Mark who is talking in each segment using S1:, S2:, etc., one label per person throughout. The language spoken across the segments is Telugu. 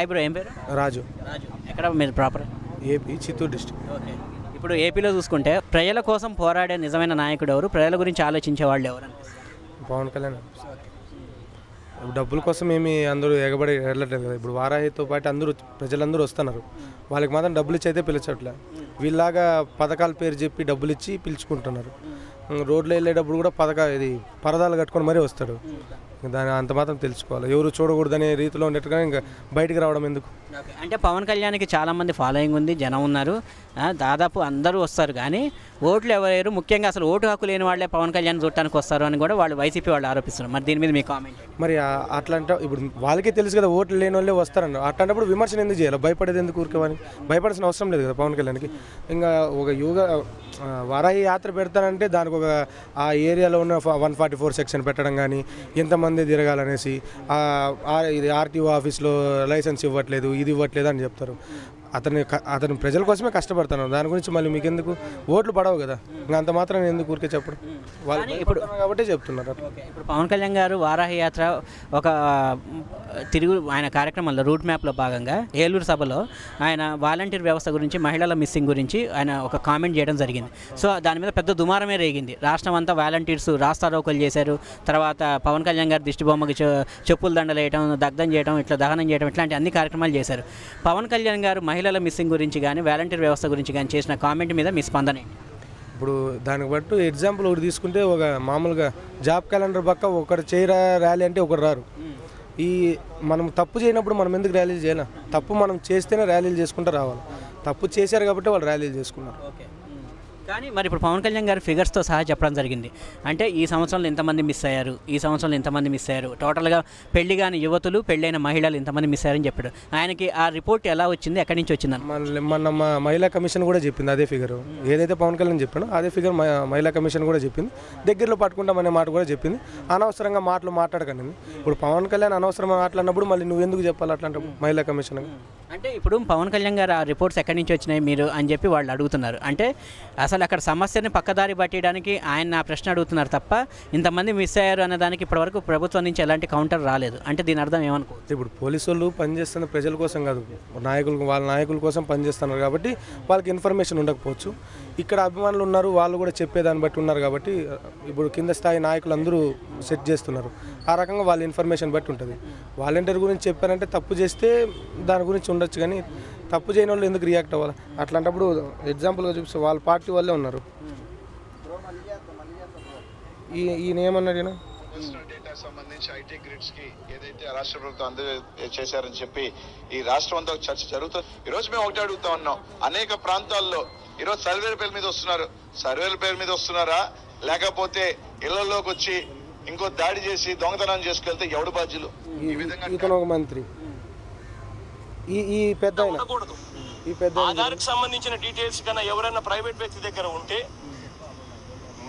S1: హాయ్ బ్రో, ఏం పేరు?
S2: రాజు.
S1: ఎక్కడ మీరు proper?
S2: AP, Chittoor district.
S1: Okay. ఇప్పుడు ఏపీలో చూసుకుంటే ప్రజల కోసం పోరాడే నిజమైన నాయకుడు ఎవరు, ప్రజల గురించి ఆలోచించే వాళ్ళు ఎవరు అనిపిస్తారు?
S2: పవన్ కళ్యాణ్. డబ్బుల కోసం ఏమి అందరూ ఎగబడి వెళ్ళట్లేదు కదా. ఇప్పుడు వారాహితో పాటు అందరూ ప్రజలందరూ వస్తున్నారు, వాళ్ళకి మాత్రం డబ్బులు ఇచ్చి అయితే పిలిచట్లే. వీళ్ళలాగా పథకాల పేరు చెప్పి డబ్బులు ఇచ్చి పిలుచుకుంటున్నారు. రోడ్లో వెళ్ళేటప్పుడు కూడా పరదాలు కట్టుకొని మరీ వస్తాడు. దాన్ని అంత మాత్రం తెలుసుకోవాలి, ఎవరు చూడకూడదనే రీతిలో ఉన్నట్టుగా ఇంకా బయటికి రావడం ఎందుకు?
S1: అంటే పవన్ కళ్యాణ్కి చాలామంది ఫాలోయింగ్ ఉంది, జనం ఉన్నారు, దాదాపు అందరూ వస్తారు, కానీ ఓట్లు ఎవరు, ముఖ్యంగా అసలు ఓటు హక్కు లేని వాళ్ళే పవన్ కళ్యాణ్ చూడటానికి వస్తారు అని కూడా వాళ్ళు వైసీపీ వాళ్ళు ఆరోపిస్తున్నారు. మరి దీని మీద మీ కామెంట్?
S2: మరి అట్లాంటి ఇప్పుడు వాళ్ళకే తెలుసు కదా ఓట్లు లేని వాళ్ళే వస్తారన్న, అట్లాంటప్పుడు విమర్శన ఎందుకు చేయాలి? భయపడేది ఎందుకు? ఊరికేమని భయపడాల్సిన అవసరం లేదు కదా పవన్ కళ్యాణ్కి. ఇంకా ఒక వారాహి యాత్ర పెడతానంటే దానికి ఆ ఏరియాలో ఉన్న 144 సెక్షన్ పెట్టడం కానీ, ఎంతమంది తిరగాలనేసి, ఇది ఆర్టీఓ ఆఫీస్లో లైసెన్స్ ఇవ్వట్లేదు, ఇది ఇవ్వట్లేదు అని చెప్తారు. అతను ప్రజల కోసమే కష్టపడతాను, దాని గురించి మళ్ళీ మీకు ఎందుకు? ఓట్లు పడవు కదా, ఇంకా అంత మాత్రం ఎందుకు ఊరికే చెప్పడం? వాళ్ళు ఇప్పుడు కాబట్టి చెప్తున్నారు.
S1: ఇప్పుడు పవన్ కళ్యాణ్ గారు వారాహి యాత్ర ఒక ఆయన కార్యక్రమంలో రూట్ మ్యాప్లో భాగంగా ఏలూరు సభలో ఆయన వాలంటీర్ వ్యవస్థ గురించి, మహిళల మిస్సింగ్ గురించి ఆయన ఒక కామెంట్ చేయడం జరిగింది. సో దాని మీద పెద్ద దుమారమే రేగింది. రాష్ట్రం అంతా వాలంటీర్స్ రాస్తారోకలు చేశారు. తర్వాత పవన్ కళ్యాణ్ గారి దిష్టి బొమ్మకి చెప్పులు దండలు వేయడం, దగ్ధం చేయడం, ఇట్లా దహనం చేయడం, ఇట్లాంటి అన్ని కార్యక్రమాలు చేశారు. పవన్ కళ్యాణ్ గారు మహిళల మిస్సింగ్ గురించి కానీ, వాలంటీర్ వ్యవస్థ గురించి కానీ చేసిన కామెంట్ మీద మీ స్పందన?
S2: ఇప్పుడు దానికి బట్టు ఎగ్జాంపుల్ ఒకటి తీసుకుంటే, ఒక మామూలుగా జాబ్ క్యాలెండర్ పక్క ఒకరు చేయరా ర్యాలీ అంటే ఒకరు రారు. మనం తప్పు చేయనప్పుడు మనం ఎందుకు ర్యాలీలు చేయాలి? తప్పు మనం చేస్తేనే ర్యాలీలు చేసుకుంటూ రావాలి. తప్పు చేశారు కాబట్టి వాళ్ళు ర్యాలీలు చేసుకున్నారు.
S1: కానీ మరి ఇప్పుడు పవన్ కళ్యాణ్ గారు ఫిగర్స్తో సహా చెప్పడం జరిగింది. అంటే ఈ సంవత్సరంలో ఇంతమంది మిస్ అయ్యారు, ఈ సంవత్సరంలో ఇంతమంది మిస్ అయ్యారు, టోటల్గా పెళ్లి కాని యువతులు, పెళ్ళైన మహిళలు ఇంతమంది మిస్ అయ్యారని చెప్పాడు. ఆయనకి ఆ రిపోర్ట్ ఎలా వచ్చింది, ఎక్కడి నుంచి వచ్చిందని?
S2: మన మహిళా కమిషన్ కూడా చెప్పింది అదే ఫిగర్. ఏదైతే పవన్ కళ్యాణ్ చెప్పాడో అదే ఫిగర్ మహిళా కమిషన్ కూడా చెప్పింది. దగ్గరలో పట్టుకుంటామనే మాట కూడా చెప్పింది. అనవసరంగా మాటలు మాట్లాడకండి. ఇప్పుడు పవన్ కళ్యాణ్ అనవసరంగా మాట్లాడినప్పుడు మళ్ళీ నువ్వు ఎందుకు చెప్పాలి అట్లాంటప్పుడు మహిళా కమిషన్?
S1: అంటే ఇప్పుడు పవన్ కళ్యాణ్ గారు ఆ రిపోర్ట్స్ ఎక్కడి నుంచి వచ్చినాయి మీరు అని చెప్పి వాళ్ళు అడుగుతున్నారు. అంటే అసలు అక్కడ సమస్యని పక్కదారి పట్టడానికి ఆయన ఆ ప్రశ్న అడుగుతున్నారు తప్ప, ఇంతమంది మిస్ అయ్యారు అనే దానికి ఇప్పటివరకు ప్రభుత్వం నుంచి ఎలాంటి కౌంటర్ రాలేదు. అంటే దీని అర్థం ఏమనుకో?
S2: ఇప్పుడు పోలీసు వాళ్ళు పనిచేస్తున్న ప్రజల కోసం కాదు, వాళ్ళ నాయకుల కోసం పనిచేస్తున్నారు కాబట్టి వాళ్ళకి ఇన్ఫర్మేషన్ ఉండకపోవచ్చు. ఇక్కడ అభిమానులు ఉన్నారు, వాళ్ళు కూడా చెప్పేదాన్ని బట్టి ఉన్నారు కాబట్టి ఇప్పుడు కింద స్థాయి నాయకులు అందరూ సెట్ చేస్తున్నారు. ఆ రకంగా వాళ్ళ ఇన్ఫర్మేషన్ బట్టి ఉంటుంది. వాలంటీర్ గురించి చెప్పారంటే తప్పు చేస్తే దాని గురించి ఉండొచ్చు, కానీ తప్పు చేయని వాళ్ళు ఎందుకు రియాక్ట్ అవ్వాలి? అట్లాంటప్పుడు ఎగ్జాంపుల్గా చూపిస్తే వాళ్ళ పార్టీ వాళ్ళే ఉన్నారు. ఈయన ఏమన్నాడు?
S3: డేటా సంబంధించి ఐటీ గ్రిడ్స్ కి ఏదైతే రాష్ట్ర ప్రభుత్వం చేశారని చెప్పి ఈ రాష్ట్రం అంతా చర్చ జరుగుతుంది. ఈ రోజు మేము ఒకటి అడుగుతా ఉన్నాం, అనేక ప్రాంతాల్లో ఈరోజు సర్వేల పేరు మీద వస్తున్నారు. సర్వేల పేరు మీద వస్తున్నారా, లేకపోతే ఇళ్లలోకి వచ్చి ఇంకో దాడి చేసి దొంగతనం చేసుకెళ్తే ఎవడు బాధ్యులు? ఈ విధంగా
S2: ఒక మంత్రి ఈ పెద్ద
S4: ఆధార్కి సంబంధించిన డీటెయిల్స్ కన్నా ఎవరైనా ప్రైవేట్ వ్యక్తి దగ్గర ఉంటే,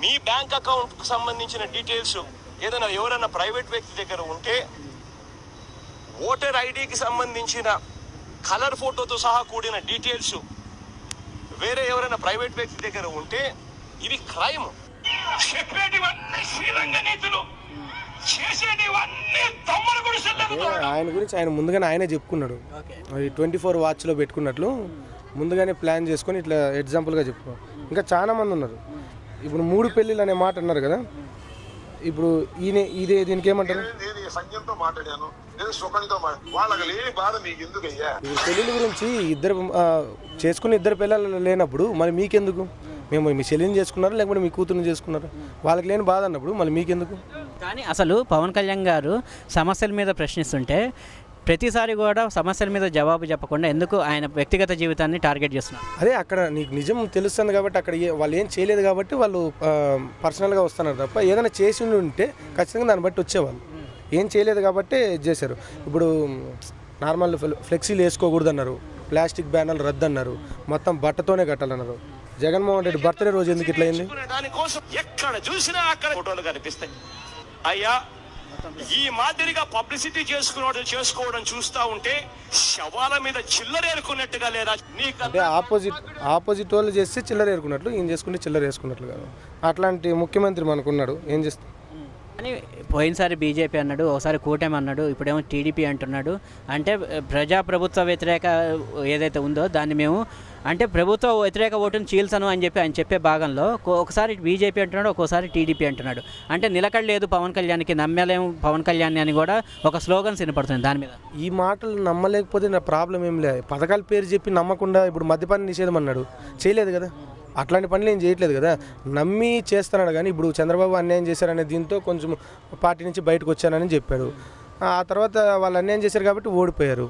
S4: మీ బ్యాంక్ అకౌంట్ కు సంబంధించిన డీటెయిల్స్ ఏదైనా ఎవరైనా ప్రైవేట్ వ్యక్తి దగ్గర ఉంటే, ఓటర్ ఐడికి సంబంధించిన కలర్ ఫోటోతో సహా కూడిన డీటెయిల్స్ వేరే ఎవరైనా ప్రైవేట్ వ్యక్తి దగ్గర ఉంటే ఇది క్రైమ్. చెప్పేటివన్నీ శ్రీరంగ నీతులు, చేసేటివన్నీ తమ్ముడు గుడిసెల్లో.
S2: ఆయన గురించి ఆయన ముందుగానే ఆయనే చెప్పుకున్నాడు. 24 వాచ్లో పెట్టుకున్నట్లు ముందుగానే ప్లాన్ చేసుకొని ఇట్లా ఎగ్జాంపుల్గా చెప్పుకున్నాడు. ఇంకా చాలా మంది ఉన్నారు. ఇప్పుడు 3 పెళ్ళిళ్ళు అనే మాట అన్నారు కదా, ఇప్పుడు ఇదే దీనికి ఏమంటారు?
S3: సంజయంతో మాట్లాడాను, సుఖంతో వాళ్ళకి లేని బాధ మీకు ఎందుకయ్యా?
S2: పెళ్ళిళ్ళ గురించి చేసుకుని ఇద్దరు పిల్లలు లేనప్పుడు మరి మీకెందుకు? మేము మీ చెల్లిని చేసుకున్నారా లేకపోతే మీ కూతురుని చేసుకున్నారా? వాళ్ళకి లేని బాధ అన్నప్పుడు మళ్ళీ మీకెందుకు?
S1: కానీ అసలు పవన్ కళ్యాణ్ గారు సమస్యల మీద ప్రశ్నిస్తుంటే ప్రతిసారి కూడా సమస్యల మీద జవాబు చెప్పకుండా ఎందుకు ఆయన వ్యక్తిగత జీవితాన్ని టార్గెట్ చేస్తున్నారు?
S2: అదే అక్కడ నీకు నిజం తెలుస్తుంది కాబట్టి, అక్కడ వాళ్ళు ఏం చేయలేదు కాబట్టి వాళ్ళు పర్సనల్గా వస్తున్నారు తప్ప, ఏదైనా చేసి ఉంటే ఖచ్చితంగా దాన్ని బట్టి వచ్చేవాళ్ళు. ఏం చేయలేదు కాబట్టి చేశారు. ఇప్పుడు నార్మల్ ఫ్లెక్సీలు వేసుకోకూడదు అన్నారు, ప్లాస్టిక్ బ్యానర్లు రద్దు అన్నారు, మొత్తం బట్టతోనే కట్టాలన్నారు. జగన్మోహన్ రెడ్డి బర్త్డే రోజు ఎందుకు ఇట్లా అయింది?
S4: దానికోసం ఎక్కడ చూసినా అక్కడ ఫోటోలు కనిపిస్తాయి. అయ్యా, ఈ మాదిరిగా పబ్లిసిటీ చేసుకోవడం చూస్తా ఉంటే శవాల మీద చిల్లర ఏరుకున్నట్టుగా లేదా?
S2: అంటే ఆపోజిట్ వాళ్ళు చేస్తే చిల్లర ఏరుకున్నట్లు, ఈయన చేసుకుంటే చిల్లర వేసుకున్నట్లు కాదు. అట్లాంటి ముఖ్యమంత్రి మనకున్నాడు, ఏం చేస్తాం?
S1: అని పోయినసారి బీజేపీ అన్నాడు, ఒకసారి కూటమి అన్నాడు, ఇప్పుడేమో టీడీపీ అంటున్నాడు. అంటే ప్రజాప్రభుత్వ వ్యతిరేక ఏదైతే ఉందో దాన్ని మేము అంటే ప్రభుత్వ వ్యతిరేక ఓటును చీల్చను అని చెప్పి ఆయన చెప్పే భాగంలో ఒకసారి బీజేపీ అంటున్నాడు, ఒక్కోసారి టీడీపీ అంటున్నాడు. అంటే నిలకడలేదు పవన్ కళ్యాణ్కి, నమ్మలేము పవన్ కళ్యాణ్ అని కూడా ఒక స్లోగన్స్ వినపడుతుంది. దాని మీద
S2: ఈ మాటలు నమ్మలేకపోతే నా ప్రాబ్లం ఏం లేదు. పథకాల పేరు చెప్పి నమ్మకుండా ఇప్పుడు మద్యపాన నిషేధం అన్నాడు, చేయలేదు కదా. అట్లాంటి పనులు ఏం చేయట్లేదు కదా, నమ్మి చేస్తున్నాడు. కానీ ఇప్పుడు చంద్రబాబు అన్యాయం చేశారనే దీంతో కొంచెం పార్టీ నుంచి బయటకు వచ్చానని చెప్పాడు. ఆ తర్వాత వాళ్ళు అన్యాయం చేశారు కాబట్టి ఓడిపోయారు.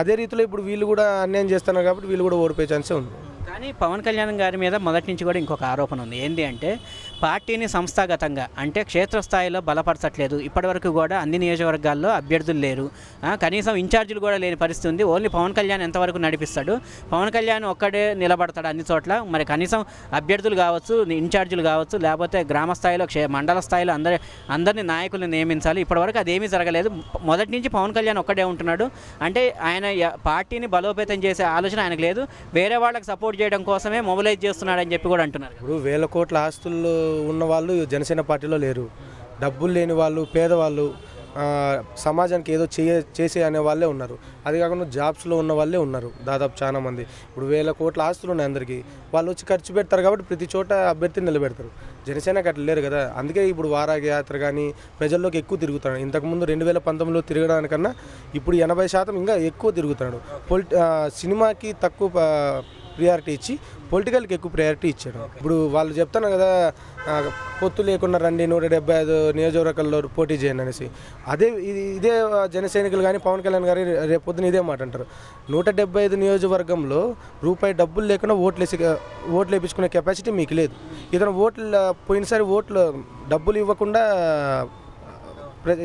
S2: అదే రీతిలో ఇప్పుడు వీళ్ళు కూడా అన్యాయం చేస్తున్నారు కాబట్టి వీళ్ళు కూడా ఓడిపోయే ఛాన్సే ఉంది.
S1: కానీ పవన్ కళ్యాణ్ గారి మీద మొదటి నుంచి కూడా ఇంకొక ఆరోపణ ఉంది. ఏంటి అంటే పార్టీని సంస్థాగతంగా అంటే క్షేత్రస్థాయిలో బలపరచట్లేదు. ఇప్పటివరకు కూడా అన్ని నియోజకవర్గాల్లో అభ్యర్థులు లేరు, కనీసం ఇన్ఛార్జీలు కూడా లేని పరిస్థితి ఉంది. ఓన్లీ పవన్ కళ్యాణ్ ఎంతవరకు నడిపిస్తాడు, పవన్ కళ్యాణ్ ఒక్కడే నిలబడతాడు అన్ని చోట్ల. మరి కనీసం అభ్యర్థులు కావచ్చు, ఇన్ఛార్జీలు కావచ్చు, లేకపోతే గ్రామ స్థాయిలో మండల స్థాయిలో అందరినీ నాయకులను నియమించాలి. ఇప్పటివరకు అదేమీ జరగలేదు. మొదటి నుంచి పవన్ కళ్యాణ్ ఒక్కడే ఉంటున్నాడు. అంటే ఆయన పార్టీని బలోపేతం చేసే ఆలోచన ఆయనకు లేదు, వేరే వాళ్ళకి సపోర్ట్ చేయడం కోసమే మొబిలైజ్ చేస్తున్నాడని చెప్పి కూడా అంటున్నారు.
S2: ఇప్పుడు 1000 కోట్ల ఆస్తులు ఉన్న వాళ్ళు జనసేన పార్టీలో లేరు. డబ్బులు లేని వాళ్ళు, పేదవాళ్ళు, సమాజానికి ఏదో చేసే అనే వాళ్ళే ఉన్నారు. అది కాకుండా జాబ్స్లో ఉన్న వాళ్ళే ఉన్నారు దాదాపు చాలా మంది. ఇప్పుడు 1000 కోట్ల ఆస్తులు ఉన్నాయి అందరికీ, వాళ్ళు వచ్చి ఖర్చు పెడతారు కాబట్టి ప్రతి చోట అభ్యర్థిని నిలబెడతారు. జనసేనకి అట్లా లేరు కదా. అందుకే ఇప్పుడు వారాహి యాత్ర కానీ ప్రజల్లోకి ఎక్కువ తిరుగుతున్నాడు. ఇంతకుముందు 2019లో తిరగడానికన్నా ఇప్పుడు 80% ఇంకా ఎక్కువ తిరుగుతున్నాడు. సినిమాకి తక్కువ ప్రియారిటీ ఇచ్చి పొలిటికల్కి ఎక్కువ ప్రయారిటీ ఇచ్చాడు. ఇప్పుడు వాళ్ళు చెప్తాను కదా, పొత్తు లేకుండా రండి 175 నియోజకవర్గాల్లో పోటీ చేయండి అనేసి. ఇదే జన సైనికులు కానీ పవన్ కళ్యాణ్ గారి రేపు పొద్దున ఇదే మాట అంటారు. 175 నియోజకవర్గంలో రూపాయి డబ్బులు లేకుండా ఓట్లు వేయించుకునే కెపాసిటీ మీకు లేదు. ఇతను పోయినసారి ఓట్లు డబ్బులు ఇవ్వకుండా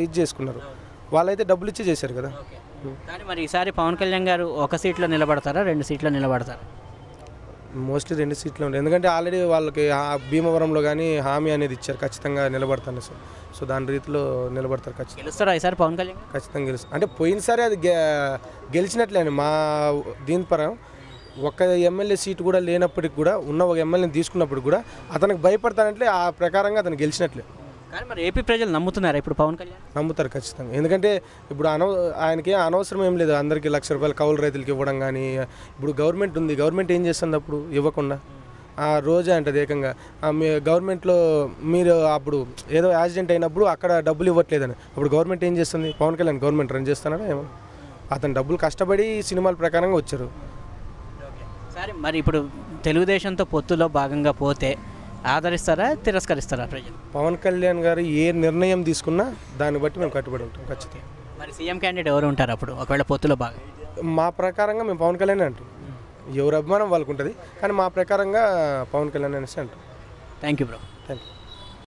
S2: ఇది చేసుకున్నారు. వాళ్ళైతే డబ్బులు ఇచ్చి చేశారు కదా.
S1: కానీ మరి ఈసారి పవన్ కళ్యాణ్ గారు ఒక సీట్లో నిలబడతారా, 2 సీట్లో నిలబడతారా?
S2: మోస్ట్లీ 2 సీట్లు ఉంటాయి. ఎందుకంటే ఆల్రెడీ వాళ్ళకి భీమవరంలో కానీ హామీ అనేది ఇచ్చారు, ఖచ్చితంగా నిలబడతాను సార్. సో దాని రీతిలో నిలబడతారు. ఖచ్చితంగా
S1: గెలుస్తారా ఈసారి పవన్ కళ్యాణ్?
S2: ఖచ్చితంగా గెలుస్తారు. అంటే పోయినసారి అది గెలిచినట్లే అండి మా దీని పరం. ఒక్క ఎమ్మెల్యే సీటు కూడా లేనప్పటికి కూడా ఉన్న ఒక ఎమ్మెల్యేని తీసుకున్నప్పుడు కూడా అతనికి భయపడతానంటే ఆ ప్రకారంగా అతను గెలిచినట్లే.
S1: కానీ మరి ఏపీ ప్రజలు నమ్ముతున్నారా ఇప్పుడు పవన్ కళ్యాణ్?
S2: నమ్ముతారు ఖచ్చితంగా. ఎందుకంటే ఇప్పుడు ఆయనకి అనవసరం ఏం లేదు. అందరికీ ₹1,00,000 కౌలు రైతులకి ఇవ్వడం కానీ. ఇప్పుడు గవర్నమెంట్ ఉంది, గవర్నమెంట్ ఏం చేస్తుంది అప్పుడు ఇవ్వకుండా? రోజే అంటది ఏకంగా మీ గవర్నమెంట్లో మీరు అప్పుడు ఏదో యాక్సిడెంట్ అయినప్పుడు అక్కడ డబ్బులు ఇవ్వట్లేదని. అప్పుడు గవర్నమెంట్ ఏం చేస్తుంది? పవన్ కళ్యాణ్ గవర్నమెంట్ రన్ చేస్తున్నాడా ఏమో? అతను డబ్బులు కష్టపడి సినిమాల ప్రకారంగా వచ్చారు.
S1: సరే, మరి ఇప్పుడు తెలుగుదేశంతో పొత్తులో భాగంగా పోతే ఆదరిస్తారా, తిరస్కరిస్తారా ప్రజలు?
S2: పవన్ కళ్యాణ్ గారు ఏ నిర్ణయం తీసుకున్నా దాన్ని బట్టి మేము కట్టుబడి ఉంటాం ఖచ్చితంగా.
S1: మరి సీఎం క్యాండిడేట్ ఎవరు ఉంటారు అప్పుడు ఒకవేళ పొత్తులో భాగం?
S2: మా ప్రకారంగా మేము పవన్ కళ్యాణ్ అంటాం. ఎవరు అభిమానం వాళ్ళకు ఉంటుంది, కానీ మా ప్రకారంగా పవన్ కళ్యాణ్ అనేసి అంటాం.
S1: Thank you bro.
S2: Thank you.